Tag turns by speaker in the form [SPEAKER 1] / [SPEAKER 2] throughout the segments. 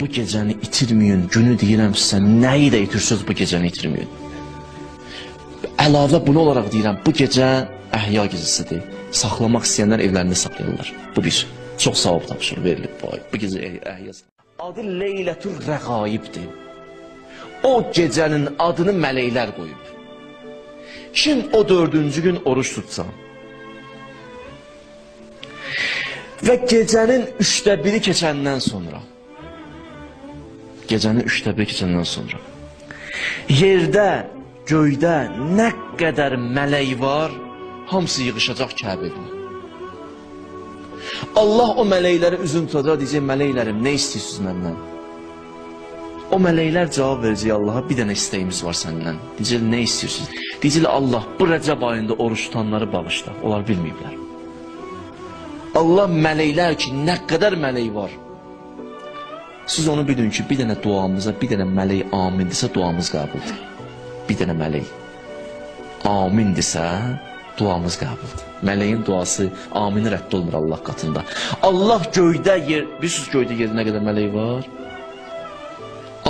[SPEAKER 1] bu gecəni itirməyin, günü deyirəm sizə, nəyi də itirsiniz bu gecəni itirməyin. Əlavə bunu olaraq deyirəm, bu gecə əhya gecəsidir. Saxlamaq istəyənlər evlərində saxlayırlar. Bu bir, çox savab tapışır, verilib bu gecə əhya. Adı Leylətur Rəğaibdir. O gecənin adını mələklər qoyub. Kim o 4-cü gün oruç tutsa və gecənin 1/3 keçəndən sonra, yerdə, göydə nə qədər mələk var, hamısı yığışacaq Kəbəyə. Allah o mələkləri üzün tutacaq, deyəcək, mələklərim, nə istəyirsiniz məndən? O mələklər cavab verəcək Allaha, bir dənə istəyimiz var səndən. Deyəcək, nə istəyirsiniz? Deyəcək, Allah, bu Rəcəb ayında oruç tutanları bağışla, onlar bilməyiblər. Allah mələklər ki, nə qədər mələk var. Siz onu bilin ki, bir dənə duamıza, bir dənə mələk amin desə, duamız qəbuldur. Bir dənə mələk amin desə, duamız qəbuldur. Mələyin duası amini rədd olmur Allah qatında. Allah göydə yer, bilirsiniz göydə yerdə nə qədər mələk var?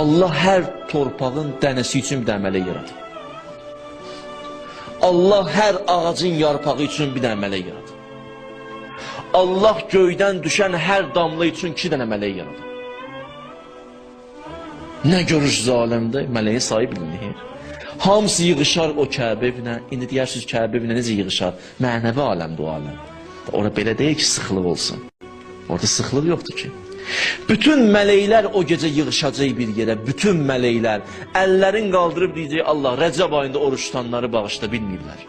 [SPEAKER 1] Allah hər torpağın dənəsi üçün bir dənə mələk yaradır. Allah hər ağacın yarpağı üçün bir dənə mələk yaradır. Allah göydən düşən hər damla üçün 2 dənə mələk yaradır. Nə görürsünüz aləmdə? Mələyin sayı bilinir. Hamısı yığışar o Kəbə evinə. İndi deyirsiniz Kəbə evinə necə yığışar? Mənəvi aləmdir o aləm. Orada belə deyil ki, sıxlıq olsun. Orada sıxlıq yoxdur ki. Bütün mələklər o gecə yığışacaq bir yerə. Bütün mələklər əllərin qaldırıb deyəcək, Allah Rəcəb ayında oruç tutanları bağışla, bilməyiblər.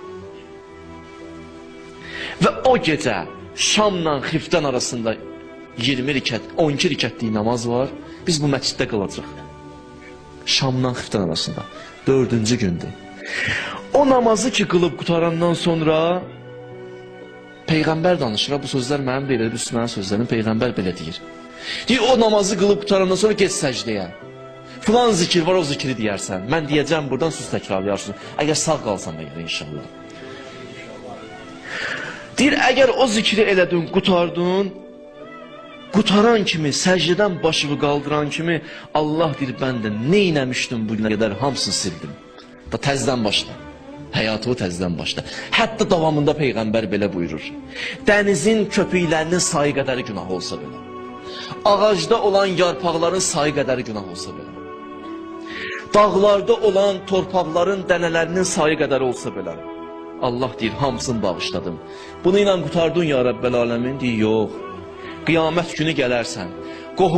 [SPEAKER 1] Və o gecə Şamla Xiftən arasında 20 rikət, 12 rikətlik namaz var. Biz bu məsciddə qalacaq. Şamla Xiftən arasında 4-cü gündür. O namazı ki qılıb qutarandan sonra Peyğəmbər danışır. Bu sözlər mənim deyil, bu mənim sözlərim, Peyğəmbər belə deyir. Deyir, o namazı qılıb qutarandan sonra get səcdəyə. Filan zikir var, o zikri deyərsən. Mən deyəcəm, buradan söz təkrarlayarsın. Əgər sağ qalsan əgər inşallah. Deyir, əgər o zikri elədin, qutardın, qutaran kimi, səcdədən başımı qaldıran kimi, Allah deyir, mən də neynəmişdim bugünə qədər, hamısını sildim. Da təzdən başla, həyatı təzdən başla. Hətta davamında Peyğəmbər belə buyurur. Dənizin köpüklərinin sayı qədəri günah olsa belə. Ağacda olan yarpaqların sayı qədəri günah olsa belə. Dağlarda olan torpaqların dənələrinin sayı qədəri olsa belə. Allah deyir, hamısını bağışladım. Bunu ilə qutardın ya Rəbbəl aləmin, deyir, yox. Qiyamət günü gələrsən. Qohum